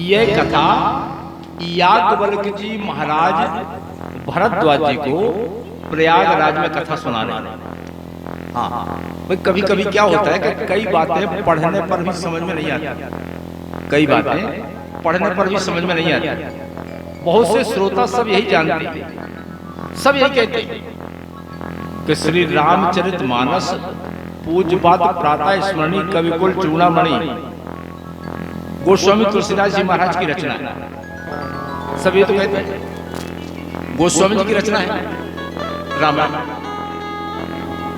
यह कथा याज्ञवल्क्य जी महाराज भरद्वाज जी को प्रयागराज में कथा सुना रहे हैं। हाँ, भाई कभी कभी क्या होता है कि कई बातें पढ़ने पर भी समझ में नहीं आती, कई बातें पढ़ने पर भी समझ में नहीं आती। बहुत से श्रोता सब यही जानते हैं, सब यही कहते हैं कि श्री रामचरितमानस पूज्यपाद प्रातः स्मरणी कविकुल चूड़ामणि गोस्वामी तुलसीदास जी महाराज की रचना है। सब ये तो कहते हैं गोस्वामी जी की रचना है रामायण।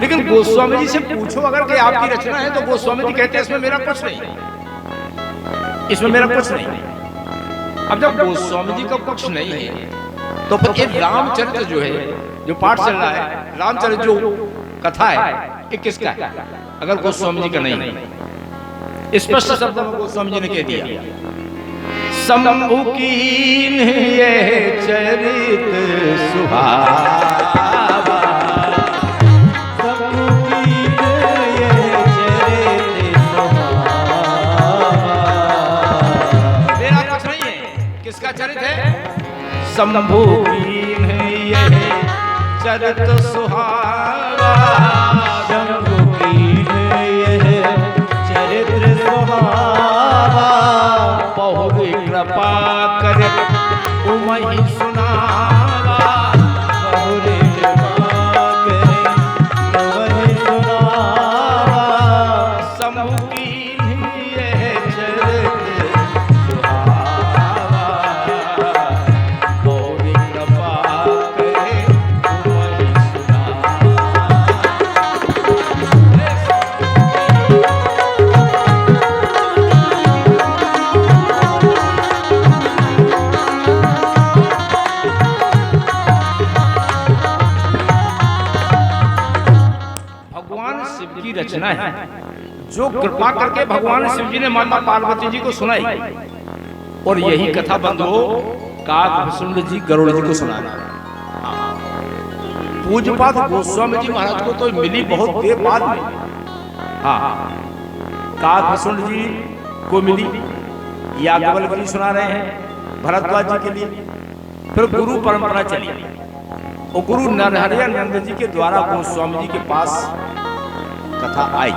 लेकिन गोस्वामी जी से पूछो अगर कि आपकी रचना है, तो गोस्वामी जी कहते हैं इसमें मेरा कुछ नहीं, इसमें मेरा कुछ नहीं। अब जब गोस्वामी जी का कुछ नहीं है तो फिर ये रामचरित जो है, जो पाठ चल रहा है, रामचरित जो कथा है, ये किसका है अगर गोस्वामी जी का नहीं है? स्पष्ट शब्दों में गोस्वामी जी ने कह दिया, शंभु कीन ये चरित सुहावा, शंभु कीन ये चरित सुहावा। मेरा कुछ नहीं है, किसका चरित है? शंभु कीन ये चरित सुहावा, शंभु कीन ये चरित्र सुहावा, बहुरी कृपा करे उमहि सुनावा, बहुरी कृपा करे उमहि सुनावा, शंभु कीन्हि यह चरित्र सुहावा, बहुरी कृपा करे उमहि रचना है जो कृपा करके भगवान शिव जी ने माता पार्वती जी को सुनाई। और यही कथा बंधुओं काकभूषण जी गरुड़ जी को सुना रहा है। पूज्यपाद गोस्वामी जी महाराज को तो मिली बहुत देर बाद में। हाँ, काकभूषण जी को मिली, याज्ञवल्क्य जी सुना रहे हैं भरद्वाज जी के लिए। फिर गुरु परंपरा चली और गुरु नरहरि नंद जी के द्वारा गोस्वामी जी के पास कथा आई।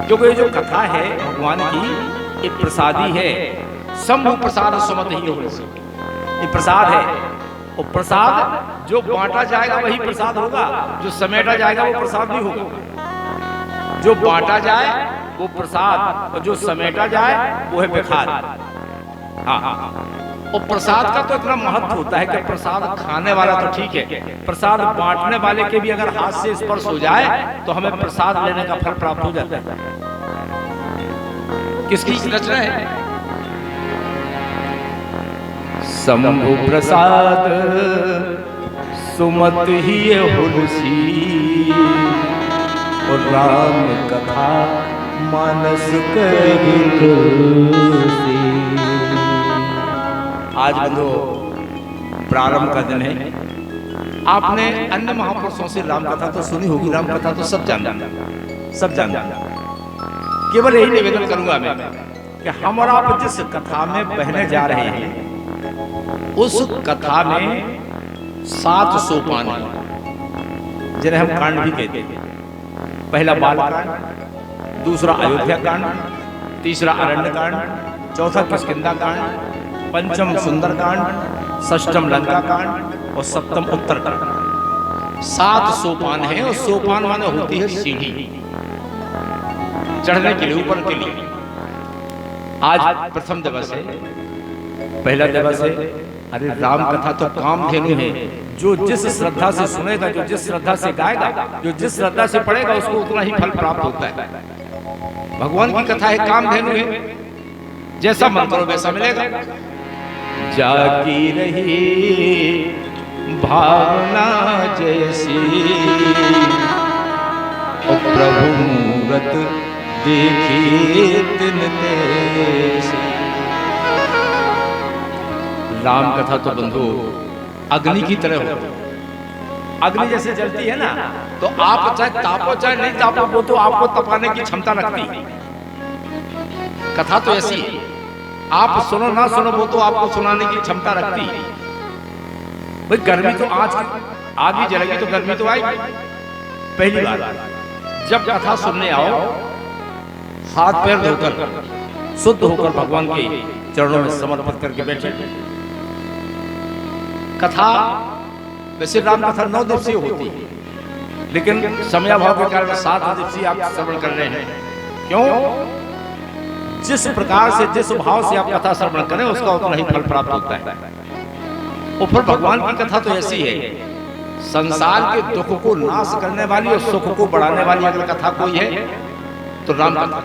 क्योंकि ये जो कथा है भगवान की, ये प्रसादी है। शंभु प्रसाद सुमत ही हो, ये प्रसाद है। और प्रसाद जो बांटा जाएगा वही प्रसाद होगा, जो समेटा जाएगा वो प्रसाद भी होगा। जो बांटा जाए वो प्रसाद, और जो समेटा जाए वो है बेखार। हाँ, और प्रसाद का तो इतना महत्व होता है कि प्रसाद खाने वाला तो ठीक है, प्रसाद बांटने वाले के भी अगर हाथ से स्पर्श हो जाए तो हमें प्रसाद लेने का फल प्राप्त हो जाता है। किसकी रचना है? शंभु प्रसाद सुमत ही हुलसी, और राम कथा मानस कही तुलसी। आज बंधु प्रारंभ का दिन है। आपने अन्य महापुरुषों से राम कथा तो सुनी होगी, राम कथा तो सब जानते, सब जानते। केवल यही निवेदन करूंगा मैं कि हम और आप जिस कथा में बहने जा रहे हैं, उस कथा में 7 सोपान हैं, जिन्हें हम कांड भी कहते हैं। पहला बाल कांड, दूसरा अयोध्या कांड, तीसरा अरण्य कांड, चौथा किष्किंधा कांड, पंचम सुंदर कांड, षष्ठम लंका कांड और सप्तम उत्तर कांड। 7 सोपान हैं। और सोपान माने होती है सीढ़ी चढ़ने के लिए, ऊपर के लिए। आज प्रथम दिवस है, पहला दिवस है। अरे राम कथा तो कामधेनु है, जो जिस श्रद्धा से सुनेगा, जो जिस श्रद्धा से गाएगा, जो जिस श्रद्धा से पढ़ेगा, उसको उतना ही फल प्राप्त होता है। भगवान की कथा है, कामधेनु है, जैसा मन करो वैसा मिलेगा। जाकी रही भावना जैसी, और प्रभु मूरत देखी तिन तैसी। राम कथा तो बंधु अग्नि की तरह हो। अग्नि जैसे जलती है ना, तो आप चाहे तापो चाहे नहीं तापो, वो तो आपको तपाने की क्षमता रखती है। कथा तो ऐसी है। आप सुनो ना सुनो वो तो आपको सुनाने की क्षमता रखती है। भाई गर्मी तो आज आग ही जलेगी तो गर्मी तो आएगी। पहली बार जब कथा सुनने आओ, हाथ पैर धोकर शुद्ध होकर भगवान के चरणों में समर्पित करके बैठे। कथा वैसे राम कथा 9 दिवसीय होती है, लेकिन समयाभाव के कारण 7 दिवसीय आप श्रवण कर रहे हैं। क्यों? जिस प्रकार से जिस भाव से आप कथा श्रवण करें उसका उतना ही फल प्राप्त होता है। और फिर भगवान की कथा तो ऐसी है, संसार के दुख को नाश करने वाली और सुख को बढ़ाने वाली अगर कथा कोई है तो राम कथा।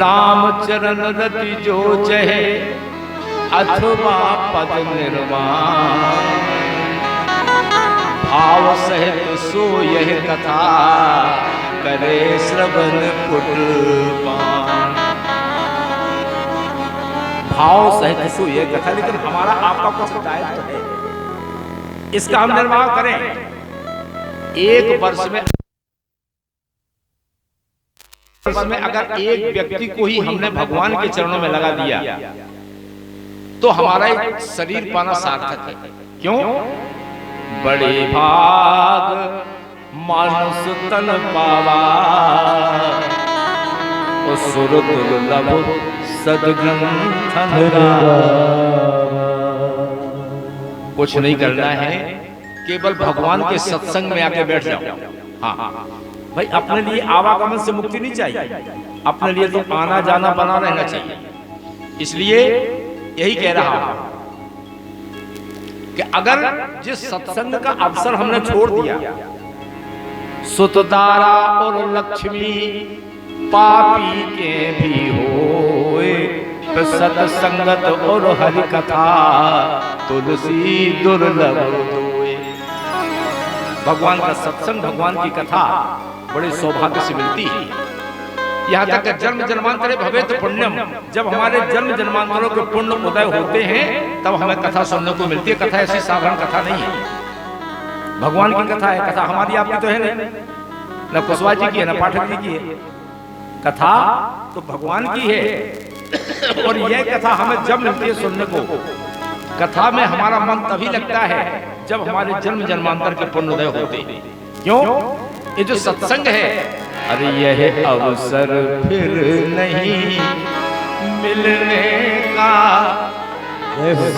राम चरण रति जो चहे अथवा पद निर्वाण, भाव सहित सो यह कथा करे श्रवण पुटपान। भाव सहित सो यह कथा, लेकिन हमारा आपका कुछ दायित्व है, इसका हम निर्वाह करें। एक वर्ष में अगर एक व्यक्ति को ही हमने भगवान के चरणों में लगा दिया तो हमारा एक शरीर पाना सार्थक है। क्यों? बड़े भाग मानुष तन पावा, सुर दुर्लभ सद्ग्रंथन। कुछ नहीं करना है, केवल भगवान के सत्संग में आके बैठ जाओ। हाँ भाई, अपने लिए आवागमन से मुक्ति नहीं चाहिए, अपने लिए तो आना जाना बना रहना चाहिए। इसलिए यही कह रहा हूं कि अगर जिस सत्संग का अवसर हमने छोड़ दिया, सुतदारा और लक्ष्मी पापी के भी होए, सत्संगत और हरि कथा तुलसी दुर्लभ होए। भगवान का सत्संग, भगवान की कथा बड़े सौभाग्य से मिलती है। यहाँ तक कि जन्म जन्मांतरे भवेत पुण्यम, जब हमारे जन्म जन्मांतरों के पुण्य उदय होते हैं तब हमें कथा सुनने को मिलती है। कथा ऐसी साधारण कथा नहीं है, भगवान की कथा है। कथा हमारी आपकी तो है नहीं, न कुशवाहा जी की है, न पाठक जी की है। कथा तो भगवान की है। और यह कथा हमें जब मिलती है सुनने को, कथा में हमारा मन तभी लगता है जब हमारे जन्म जन्मांतर के पुण्योदय होते हैं। क्यों? ये जो सत्संग है, अरे यह अवसर फिर नहीं मिलने का,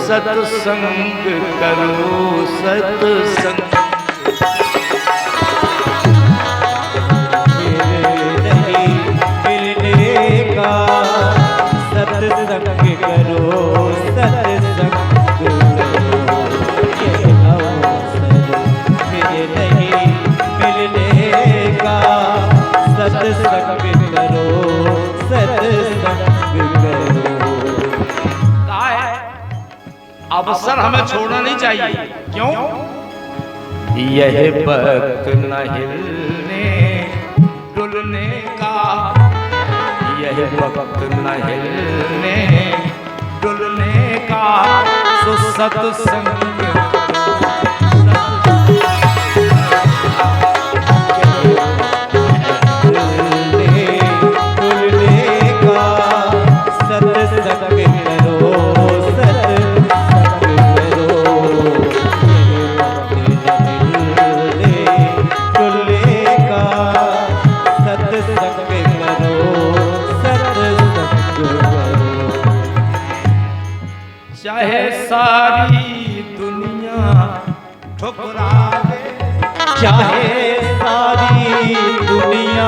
सत्संग करो सत्संग। सत्संग करो सत्संग करो, ये अवसर फिर नहीं मिलने का, सत्संग करो सत्संग करो। अवसर हमें छोड़ना नहीं चाहिए। क्यों? यह वक्त न हिलने डुलने का, यह वक्त न हिलने डुलने का, सो सत्संग चाहे सारी दुनिया ठुकरावे, चाहे सारी दुनिया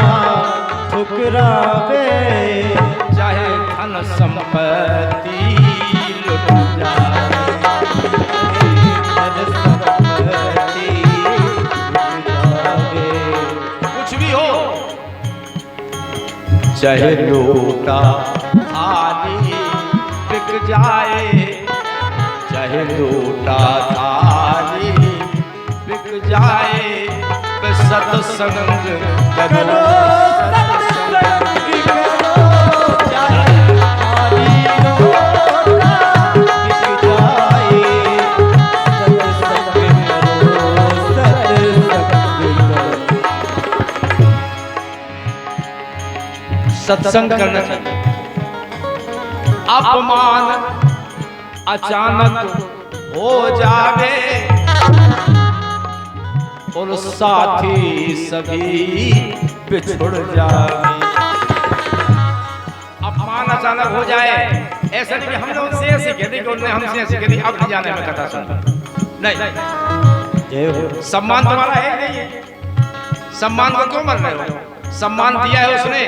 ठुकरावे, चाहे धन संपत्ति लुट जाए, धन संपत्ति लुट जावे, कुछ भी हो, चाहे लोटा थाली बिक जाए, चाहे लोटा थाली बिक जाए, सत्संग करो सत्संग करो, चाहे थाली लोटा बिक जाए, सत्संग करो सत्संग करो। सत्संग करना चाहिए। अपमान अचानक हो जावे और साथी सभी बिछुड़ जावे। अपमान अचानक हो जाए, ऐसा नहीं कि हमने उनसे ऐसी कह दी कि उन्होंने हमसे ऐसी कह दी, अब नहीं जाने में कथा सुन नहीं। सम्मान तुम्हारा है नहीं है, सम्मान को क्यों मर रहे हो? सम्मान दिया है उसने,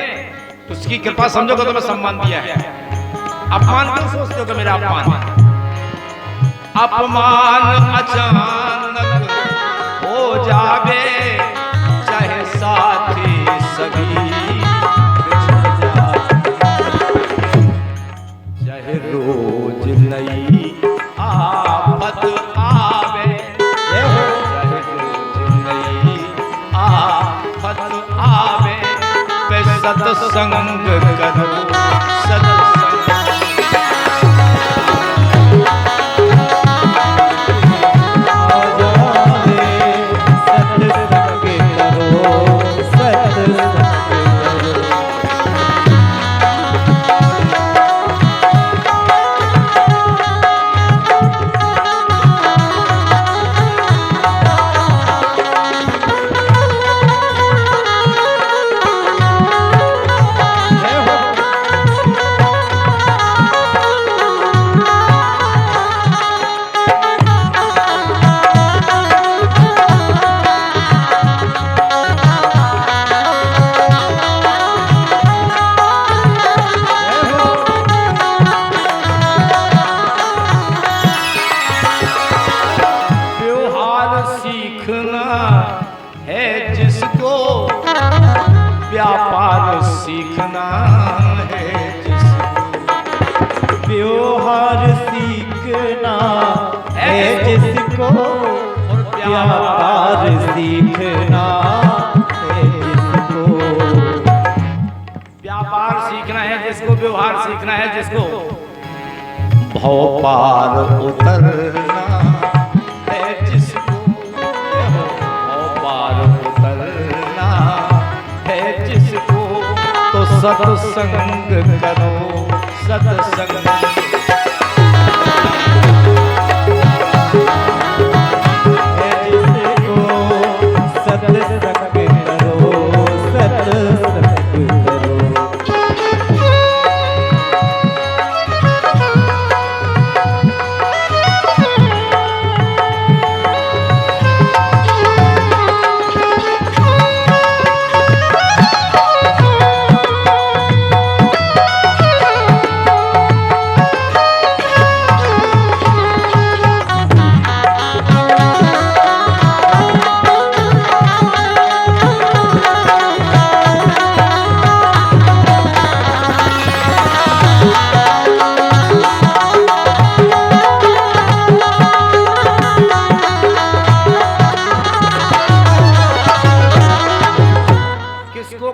उसकी कृपा समझोगे तो मैं सम्मान दिया है। अपमान क्यों सोचते हो कि मेरा अपमान? अपमान अचानक हो जावे चाहे साथी सभी बिछड़ जावे, चाहे रोज नई आफत आवे, चाहे रोज नई आफत आवे, पे सत्संग करो सत्संग। व्यापार सीखना है जिसको, व्यवहार सीखना है जिसको, व्यापार सीखना है जिसको, व्यापार सीखना है जिसको, व्यवहार सीखना है जिसको, भव पार उतरना है जिसको, भव पार उतरना है जिसको, तो सत्संग करो सत्संग।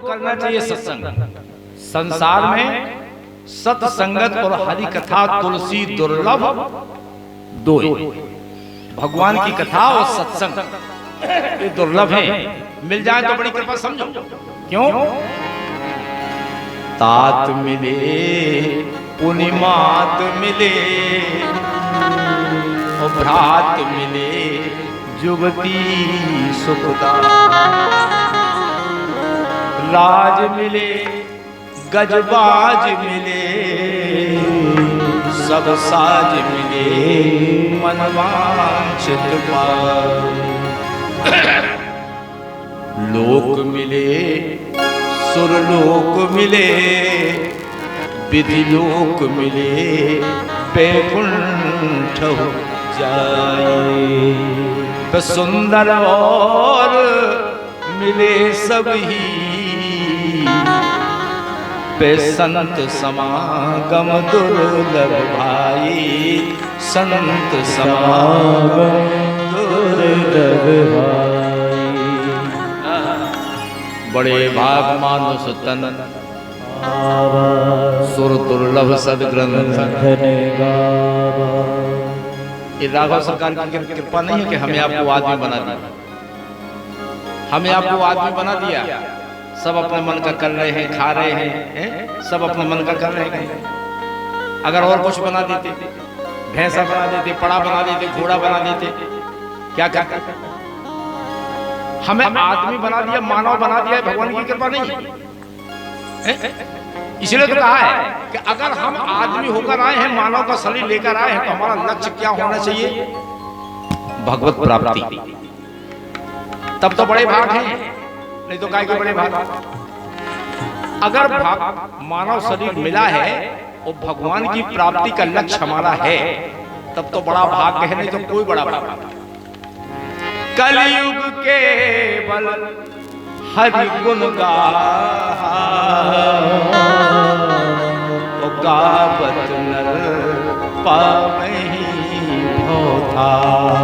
करना चाहिए सत्संग। संसार में सत्संगत और हरि कथा तुलसी दुर्लभ दो, भगवान की कथा और सत्संग ये दुर्लभ है। मिल जाए तो बड़ी कृपा समझो। क्यों? तात मिले पुनिमात मिले और भ्रात मिले जुगती सुखदा, राज मिले गजबाज मिले सब साज मिले मनवांछित पाए, लोक मिले सुरलोक मिले विधि लोक मिले बैकुंठ जाए, तो सुंदर और मिले सब ही पे संत समागम दुर्लभ भाई, संत समागम दुर्लभ भाई। बड़े भाग मानुष तन सुर दुर्लभ सदग्रंथ। ये राघव सरकार की कृपा नहीं है कि हमें आपको आदमी बना दिया, हमें आपको आदमी बना दिया। सब अपने मन का कर रहे हैं, खा रहे हैं, सब अपने मन का कर रहे हैं। अगर और कुछ बना देते, भैंसा बना देते, पड़ा बना देते, घोड़ा बना देते, क्या करते? हमें आदमी बना दिया, मानव बना दिया, भगवान की कृपा नहीं है। इसलिए तो कहा है कि अगर हम आदमी होकर आए हैं, मानव का शरीर लेकर आए हैं, तो हमारा लक्ष्य क्या होना चाहिए? भगवत प्राप्ति। तब तो बड़े भाग हैं, नहीं तो काय के बड़े भाग। अगर मानव शरीर मिला है और भगवान की प्राप्ति का लक्ष्य हमारा है, तब तो बड़ा भाग्य है, नहीं तो कोई बड़ा भाग्य। कलयुग केवल हरि गुण गावत नर पावहि भवतार।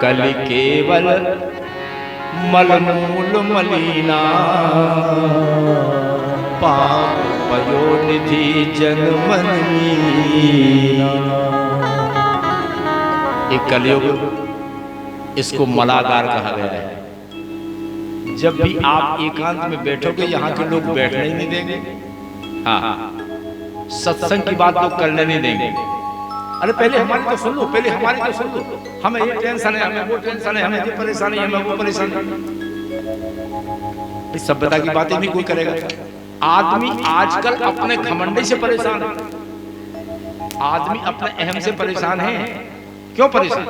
कलि केवल मलमूल मलिना पाप पयोनिधि जन्मन मीना। एक कलयुग, इसको मलागार कहा गया है। जब भी आप एकांत में बैठोगे, यहाँ के लोग बैठने ही नहीं देंगे। हाँ, सत्संग की बात लोग करने नहीं देंगे। अरे पहले हमारी तो सुन लो, पहले हमारी तो सुन लो, हमें ये टेंशन है, हमें वो टेंशन है, हमें ये परेशानी है, हमें वो परेशानी है। सभ्यता की बातें भी कोई करेगा? आदमी आजकल अपने घमंडी से परेशान है, आदमी अपने अहम से परेशान है। क्यों परेशान?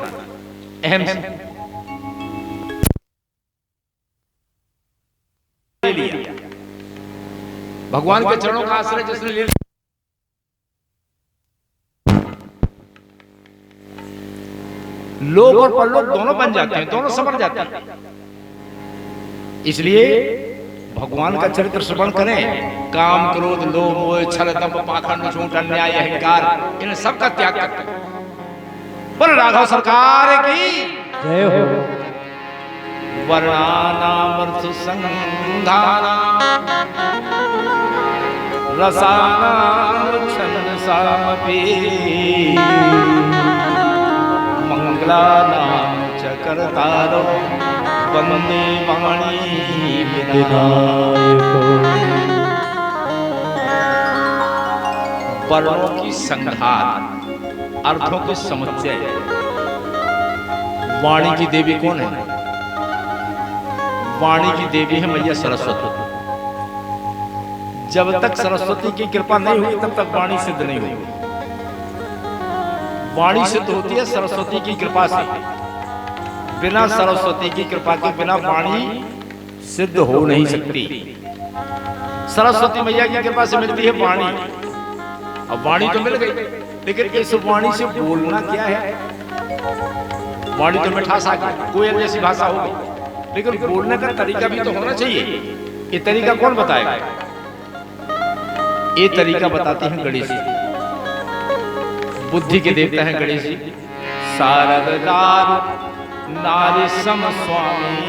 अहम से ले लिया, भगवान के चरणों का आश्रय जिसने ले लिया, लोग और परलोक दोनों बन जाते हैं, दोनों संवर जाते हैं। इसलिए भगवान का चरित्र श्रवण करें। काम, क्रोध, लोभ, मोह, छल, दंभ, पाखंड, झूठ, अन्याय, अहंकार, इन सब का त्याग करते हैं। पर राघव सरकार की जय हो। वर्णानामर्थ संधाना रसानाम छंदसामपि मंगलानाम च कर्तारो वंदे वाणी विनायको। वर्णों की संघात, अर्थों के समुच्चय। वाणी की देवी कौन है? वाणी की देवी है मैया सरस्वती। जब तक सरस्वती की कृपा नहीं हुई, तब तक वाणी सिद्ध नहीं हुई। वाणी सिद्ध होती है सरस्वती की कृपा से। बिना सरस्वती की कृपा के बिना वाणी सिद्ध हो नहीं सकती। सरस्वती मैया की कृपा से मिलती है वाणी। अब वाणी तो मिल गई, लेकिन इस वाणी से बोलना क्या है? वाणी तो मिठास आ गई, कोयल जैसी भाषा हो गई, लेकिन बोलने का तरीका भी तो होना चाहिए। ये तरीका कौन बताएगा? ये तरीका बताते हैं गणेश जी, बुद्धि के देवता हैं गणेश जी। शारदार नारी सम स्वामी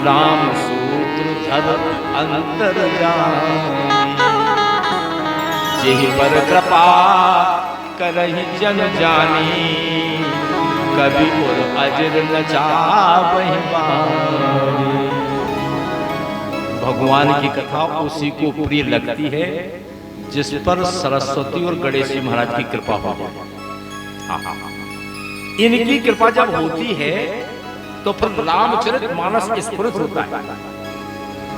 राम सूत्र धर अंतर्यामी। जेहि पर कृपा करहि जन जानी कभी और अजर न चावहि बानी। भगवान की कथा उसी को प्रिय लगती है जिस पर सरस्वती और गणेश जी महाराज की कृपा हो जाए। इनकी कृपा जब होती है तो फिर रामचरित मानस स्फुरित होता है,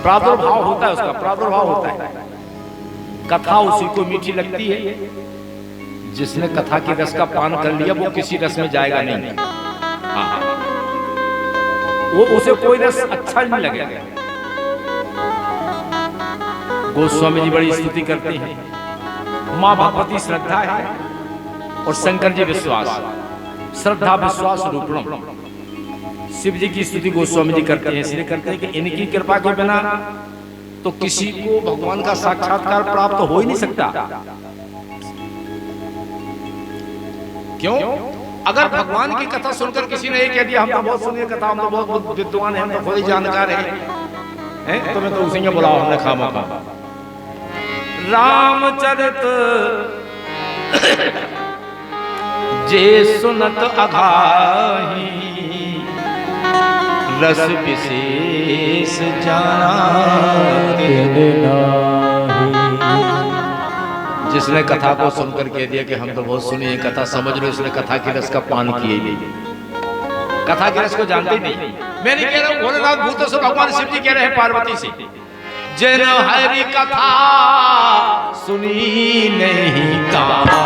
प्रादुर्भाव होता है, उसका प्रादुर्भाव होता है। कथा उसी को मीठी लगती है। जिसने कथा की रस का पान कर लिया वो किसी रस में जाएगा नहीं। वो उसे कोई रस अच्छा नहीं लगेगा। गोस्वामी जी बड़ी स्तुति करते हैं। माँ भगवती श्रद्धा है और शंकर जी विश्वास। श्रद्धा विश्वास रूपणम। शिव जी की स्तुति गोस्वामी जी करते हैं, इसलिए करते हैं कि इनकी कृपा के बिना तो किसी को भगवान का साक्षात्कार प्राप्त हो ही नहीं सकता। क्यों? अगर भगवान की कथा सुनकर किसी ने कह दिया हम तो बहुत सुनिए कथा, हम तो बहुत विद्वान हैं, हम तो खुद ही जानकार हैं, तो मैं तो उसी को बुलाओ, हमने खामा खा। रामचरित जे सुनत अघाही रस विशेष जाना जिसने कथा को सुनकर कह दिया कि हम तो बहुत सुनी है कथा, समझ लो इसने कथा के रस का पान किया ही नहीं, कथा के रस को जानते ही नहीं। मैं नहीं कह रहा हूं भोलेनाथ भूतों से, भगवान शिव जी कह रहे हैं पार्वती से, जिन हरि कथा सुनी नहीं काना,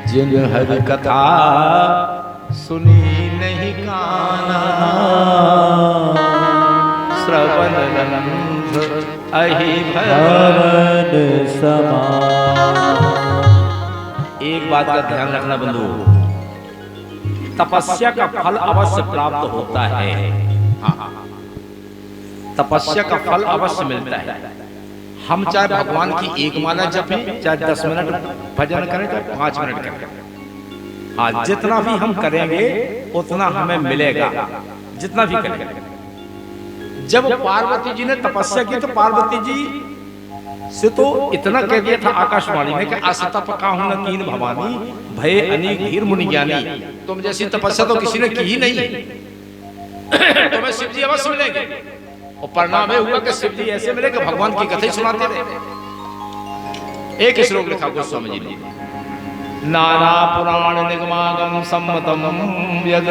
जिन हरि कथा सुनी नहीं काना, श्रवण रंध्र अहि भवन समान। एक बात का ध्यान रखना बंधु, तपस्या का फल अवश्य प्राप्त होता है। हाँ, तपस्या का फल अवश्य मिलता है। हम चाहे भगवान की एक माला जपें, चाहे 10 मिनट भजन करें, चाहे 5 मिनट करें, हाँ जितना भी हम करेंगे उतना हमें मिलेगा, जितना भी करेंगे। जब पार्वती जी ने तपस्या की तो पार्वती जी से तो इतना कह दिया था आकाशवाणी में कि असतप काहू न कीन भवानी भय अनेक धीर मुनि ज्ञानी। तुम जैसी तपस्या तो किसी ने की ही नहीं, तुम्हें शिव जी अवश्य मिलेंगे। और परिणाम यह हुआ कि शिव जी ऐसे मिले कि भगवान की कथा सुनाते रहे। एक श्लोक लिखा गोस्वामी जी ने, नाना पुराण निगमागम सम्मतम यद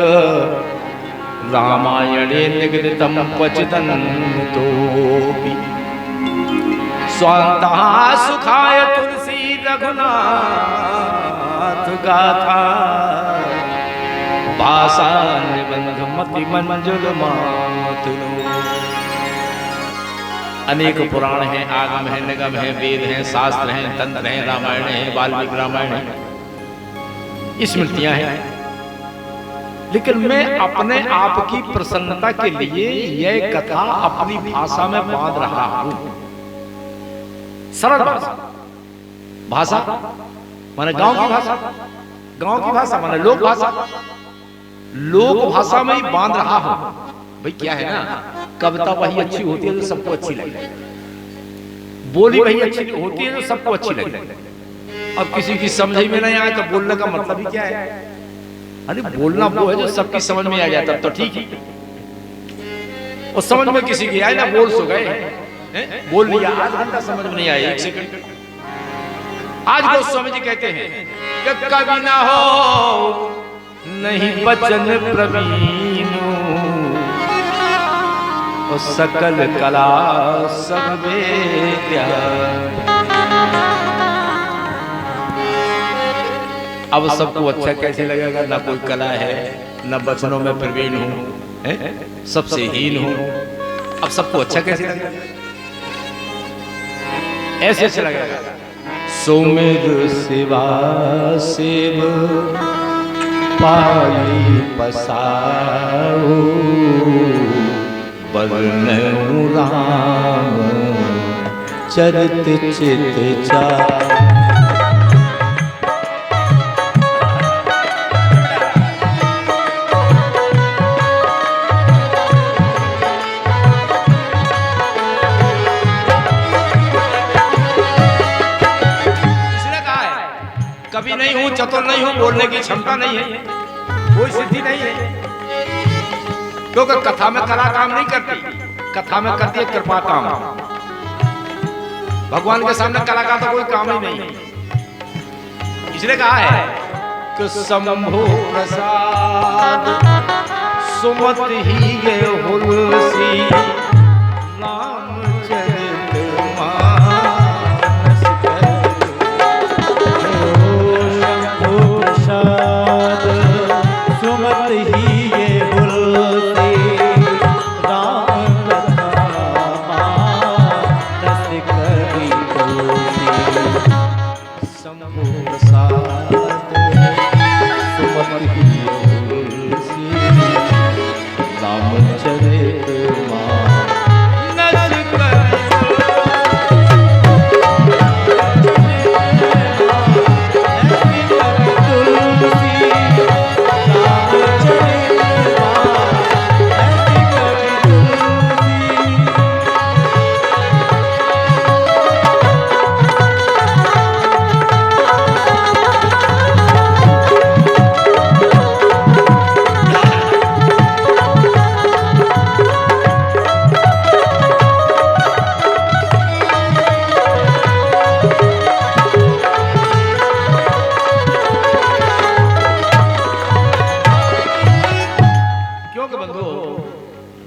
रामायणे निगदितम क्वचिदन्तोऽपि स्वान्तः सुखाय तुलसी रघुनाथ गाथा भाषा निबंध मति मंजुल मातुलो। अनेक पुराण हैं, आगम है, निगम है, वेद हैं, शास्त्र हैं, तंत्र हैं, रामायण है, वाल्मीकि रामायण है, स्मृतियां हैं। लेकिन मैं अपने आप की प्रसन्नता के लिए यह कथा अपनी भाषा में बांध रहा हूं। सरल भाषा, भाषा माने गांव की भाषा, गांव की भाषा माने लोक भाषा, लोक भाषा में ही बांध रहा हूं। भाई क्या है ना, कविता वही अच्छी होती है जो सबको अच्छी लगे, बोली वही अच्छी होती है जो सबको अच्छी लगे। अब किसी की समझ में नहीं आए तो बोलने का मतलब ही क्या है? अरे बोलना वो है जो सबकी समझ में आ जाता तो ठीक है। और समझ में किसी की आए ना, बोल सो गए, बोल लिया, आध घंटा समझ में नहीं आया, 1 सेकंड। आज गोस्वामी जी कहते हैं कि कभी ना हो नहीं बचन प्रवीण और सकल कला सब वेद्या। अब सबको अच्छा कैसे लगेगा? ना कोई कला है, ना बचनों में प्रवीण हूं, सबसे हीन हूं। अब सबको अच्छा कैसे लगेगा? ऐसे अच्छा लगेगा। सुमिर शिवा शिव पाई पसाओ बरनऊ राम चरित चित चा। कभी नहीं हूं, चतुर नहीं हूं, बोलने की क्षमता नहीं है, कोई सिद्धि नहीं है, क्योंकि कथा में कला काम नहीं करती, कथा में करती है कृपा काम। भगवान के सामने कला का तो कोई काम ही नहीं है। इसलिए कहा है कि शंभु प्रसाद सुमत ही गे हुलसी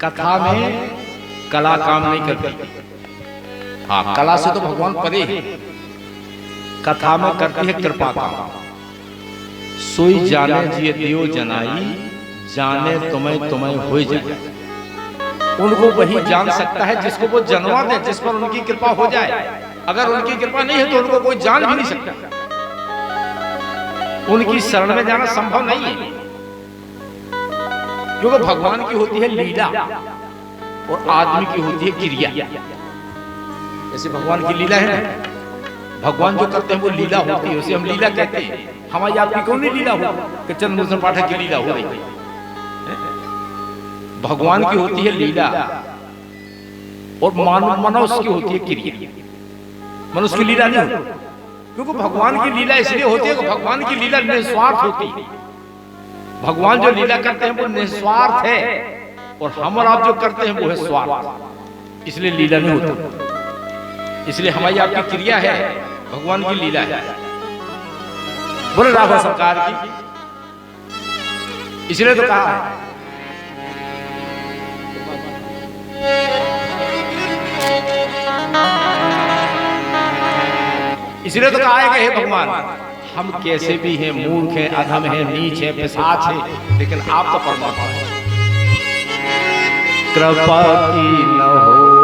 कथा में कला काम नहीं करती। हाँ, कला से तो भगवान परे है, कथा में करती है कृपा काम। सोई जाने जिए दियो जनाई, जाने तुम्हें तुम्हें हो जाए। उनको वही जान सकता है जिसको वो जनवा दे, जिस पर उनकी कृपा हो जाए। अगर उनकी कृपा नहीं है तो उनको कोई जान भी नहीं सकता। उनकी शरण में जाना संभव नहीं है, क्योंकि भगवान की होती है लीला और आदमी की होती है क्रिया। जैसे भगवान की लीला है ना, भगवान जो करते हैं वो लीला होती है, उसे हम लीला कहते हैं। हमारी आपकी कौन सी लीला हो कि चंद्रभूषण पाठक की लीला हो रही है? भगवान की होती है लीला और मनुष्य की होती है क्रिया। मनुष्य की लीला नहीं होती, क्योंकि भगवान की लीला इसलिए होती है कि भगवान की लीला निस्वार्थ होती है। भगवान जो लीला करते हैं वो निस्वार्थ है, और हम और आप जो करते हैं वो है स्वार्थ, इसलिए लीला नहीं होती। इसलिए हमारी आपकी क्रिया है, भगवान की लीला है। बोले राघव सरकार की, इसलिए तो कहा है, इसलिए तो कहा है कि हे भगवान, हम कैसे भी हैं, मूर्ख हैं, अधम हैं, नीच हैं, पिशाच हैं, लेकिन आप तो परमात्मा हैं। कृपा की न हो